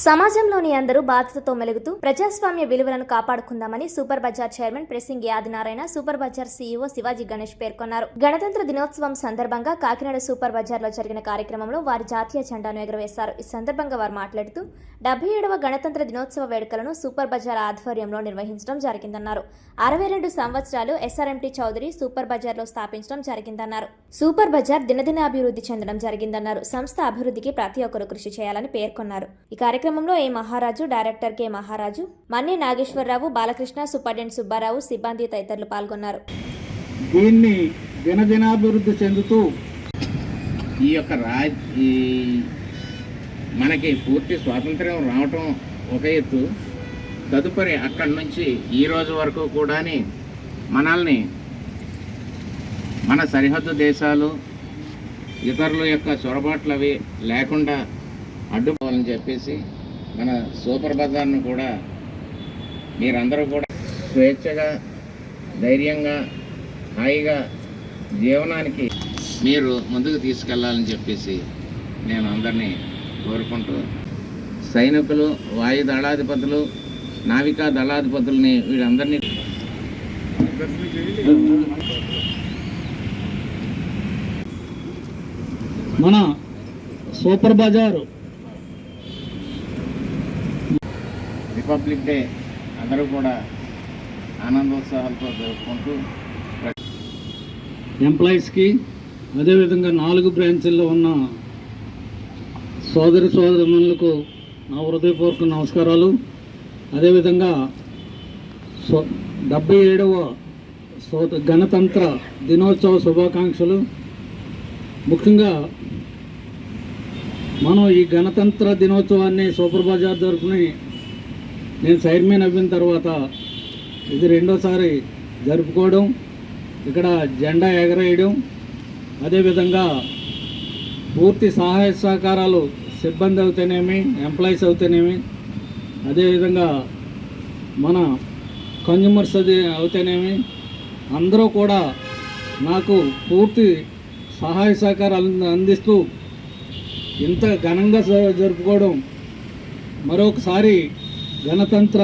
సమాజంలోని అందరూ బాధ్యతతో మెలుగుతూ ప్రజాస్వామ్య విలువలను కాపాడుకుందామని సూపర్ బజార్ చైర్మన్ ప్రెసింగ్ Adinarayana, super bazaar CEO Shivaji Ganesh పేర్కొన్నారు. గణతంత్ర దినోత్సవం సందర్భంగా కాకినాడ సూపర్ బజార్లో జరిగిన కార్యక్రమంలో వారి జాతీయ జెండాను ఎగురవేశారు. ఈ సందర్భంగా వారు మాట్లాడుతూ 77వ గణతంత్ర దినోత్సవ వేడుకలను సూపర్ బజార్ ఆధ్వర్యంలో నిర్వహించడం జరిగిందన్నారు. 62 సంవత్సరాలు ఎస్ఆర్ఎంటీ చౌదరి సూపర్ బజార్లో స్థాపించడం జరిగిందన్నారు. సూపర్ బజార్ దినదినాభివృద్ధి చెందడం జరిగిందన్నారు. సంస్థ అభివృద్ధికి ప్రతి ఒక్కరూ కృషి చేయాలని పేర్కొన్నారు. ఈ కార్యక్రమంలో ఏ మహారాజు, డైరెక్టర్ కె మహారాజు, మన్నే నాగేశ్వరరావు, బాలకృష్ణ, సూపరింటెండెంట్ సుబ్బారావు, సిబ్బంది తదితరులు పాల్గొన్నారు. దీన్ని దినదినాభివృద్ధి చెందుతూ ఈ యొక్క మనకి పూర్తి స్వాతంత్ర్యం రావటం ఒక ఎత్తు, తదుపరి అక్కడి నుంచి ఈ రోజు వరకు కూడా మనల్ని మన సరిహద్దు దేశాలు ఇతరుల యొక్క చొరబాట్లు అవి లేకుండా అడ్డుకోవాలని చెప్పేసి మన సూపర్ బజార్ను కూడా మీరందరూ కూడా స్వేచ్ఛగా, ధైర్యంగా, హాయిగా జీవనానికి మీరు ముందుకు తీసుకెళ్లాలని చెప్పేసి నేను అందరినీ కోరుకుంటూ, సైనికులు, వాయు దళాధిపతులు, నావికా దళాధిపతుల్ని వీళ్ళందరినీ మన సూపర్ బజారు రిపబ్లిక్ డే అందరూ కూడా ఆనందోత్సాహాలతో జరుపుకుంటూ ఎంప్లాయీస్కి, అదేవిధంగా 4 బ్రాంచీల్లో ఉన్న సోదరులకు నా హృదయపూర్వక నమస్కారాలు. అదేవిధంగా 77వ గణతంత్ర దినోత్సవ శుభాకాంక్షలు. ముఖ్యంగా మనం ఈ గణతంత్ర దినోత్సవాన్ని సూపర్ బజార్ తరఫున నేను చైర్మన్ అయిన తర్వాత ఇది రెండోసారి జరుపుకోవడం, ఇక్కడ జెండా ఎగరేయడం, అదేవిధంగా పూర్తి సహాయ సహకారాలు సిబ్బంది అవుతేనేమి, ఎంప్లాయీస్ అవుతేనేమి, అదేవిధంగా మన కన్జ్యూమర్స్ అవుతేనేమి అందరూ కూడా నాకు పూర్తి సహాయ సహకారాలు అందిస్తూ ఇంత ఘనంగా జరుపుకోవడం, మరొకసారి గణతంత్ర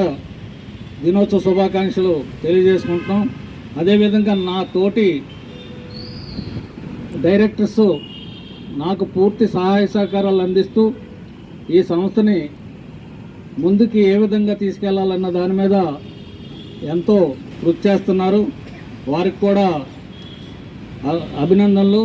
దినోత్సవ శుభాకాంక్షలు తెలియజేసుకుంటున్నాం. అదేవిధంగా నా తోటి డైరెక్టర్స్ నాకు పూర్తి సహాయ సహకారాలు అందిస్తూ ఈ సంస్థని ముందుకి ఏ విధంగా తీసుకెళ్లాలన్న దాని మీద ఎంతో కృషి చేస్తున్నారు. వారికి కూడా అభినందనలు.